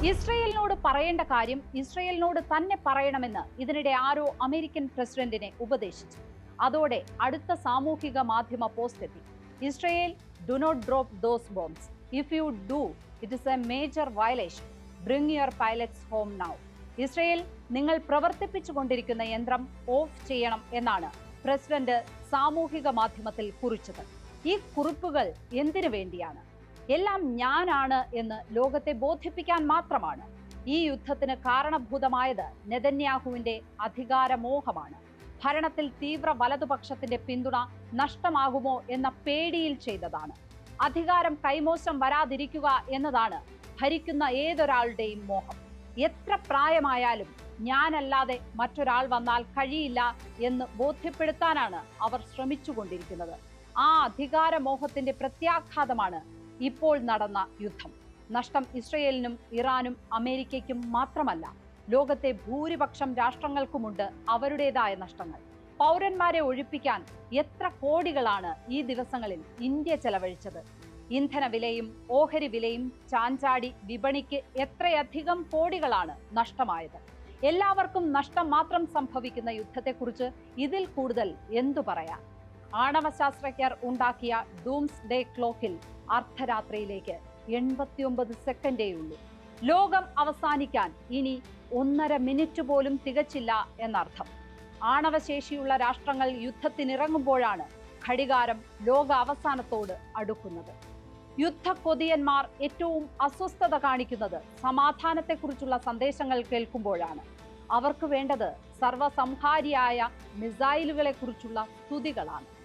ഇസ്രയേലിനോട് പറയേണ്ട കാര്യം ഇസ്രയേലിനോട് തന്നെ പറയണമെന്ന് ഇതിനിടെ ആരോ അമേരിക്കൻ പ്രസിഡന്റിനെ ഉപദേശിച്ചു. അതോടെ അടുത്ത സാമൂഹിക മാധ്യമ പോസ്റ്റ് എത്തി. Israel, do not drop those bombs. If you do, it is a major violation. Bring your pilots home now. Israel, നിങ്ങൾ പ്രവർത്തിപ്പിച്ചുകൊണ്ടിരിക്കുന്ന യന്ത്രം ഓഫ് ചെയ്യണം എന്നാണ് പ്രസിഡന്റ് സാമൂഹിക മാധ്യമത്തിൽ കുറിച്ചത്. ഈ കുറിപ്പുകൾ എന്തിനു വേണ്ടിയാണ്? എല്ലാം ഞാനാണ് എന്ന് ലോകത്തെ ബോധിപ്പിക്കാൻ മാത്രമാണ്. ഈ യുദ്ധത്തിന് കാരണഭൂതമായത് നെതന്യാഹുവിന്റെ അധികാരമോഹമാണ്. ഭരണത്തിൽ തീവ്ര വലതുപക്ഷത്തിന്റെ പിന്തുണ നഷ്ടമാകുമോ എന്ന പേടിയിൽ ചെയ്തതാണ്. അധികാരം കൈമോശം വരാതിരിക്കുക എന്നതാണ് ഭരിക്കുന്ന ഏതൊരാളുടെയും മോഹം. എത്ര പ്രായമായാലും ഞാനല്ലാതെ മറ്റൊരാൾ വന്നാൽ കഴിയില്ല എന്ന് ബോധ്യപ്പെടുത്താനാണ് അവർ ശ്രമിച്ചുകൊണ്ടിരിക്കുന്നത്. ആ അധികാരമോഹത്തിന്റെ പ്രത്യാഘാതമാണ് ഇപ്പോൾ നടന്ന യുദ്ധം. നഷ്ടം ഇസ്രയേലിനും ഇറാനും അമേരിക്കയ്ക്കും മാത്രമല്ല, ലോകത്തെ ഭൂരിപക്ഷം രാഷ്ട്രങ്ങൾക്കുമുണ്ട് അവരുടേതായ നഷ്ടങ്ങൾ. പൗരന്മാരെ ഒഴിപ്പിക്കാൻ എത്ര കോടികളാണ് ഈ ദിവസങ്ങളിൽ ഇന്ത്യ ചെലവഴിച്ചത്? ഇന്ധന വിലയും ഓഹരി വിലയും ചാഞ്ചാടി വിപണിക്ക് എത്രയധികം കോടികളാണ് നഷ്ടമായത്? എല്ലാവർക്കും നഷ്ടം മാത്രം സംഭവിക്കുന്ന യുദ്ധത്തെക്കുറിച്ച് ഇതിൽ കൂടുതൽ എന്തു പറയാൻ? ആണവ ശാസ്ത്രജ്ഞർ ഉണ്ടാക്കിയ ഡൂംസ് ഡേ ക്ലോക്കിൽ അർദ്ധരാത്രിയിലേക്ക് 89 സെക്കൻഡേയുള്ളൂ. ലോകം അവസാനിക്കാൻ ഇനി 1.5 മിനിറ്റ് പോലും തികച്ചില്ല എന്നർത്ഥം. ആണവശേഷിയുള്ള രാഷ്ട്രങ്ങൾ യുദ്ധത്തിനിറങ്ങുമ്പോഴാണ് ഘടികാരം ലോക അവസാനത്തോട് അടുക്കുന്നത്. യുദ്ധക്കൊതിയന്മാർ ഏറ്റവും അസ്വസ്ഥത കാണിക്കുന്നത് സമാധാനത്തെക്കുറിച്ചുള്ള സന്ദേശങ്ങൾ കേൾക്കുമ്പോഴാണ്. അവർക്ക് വേണ്ടത് സർവസംഹാരിയായ മിസൈലുകളെ കുറിച്ചുള്ള സ്തുതികളാണ്.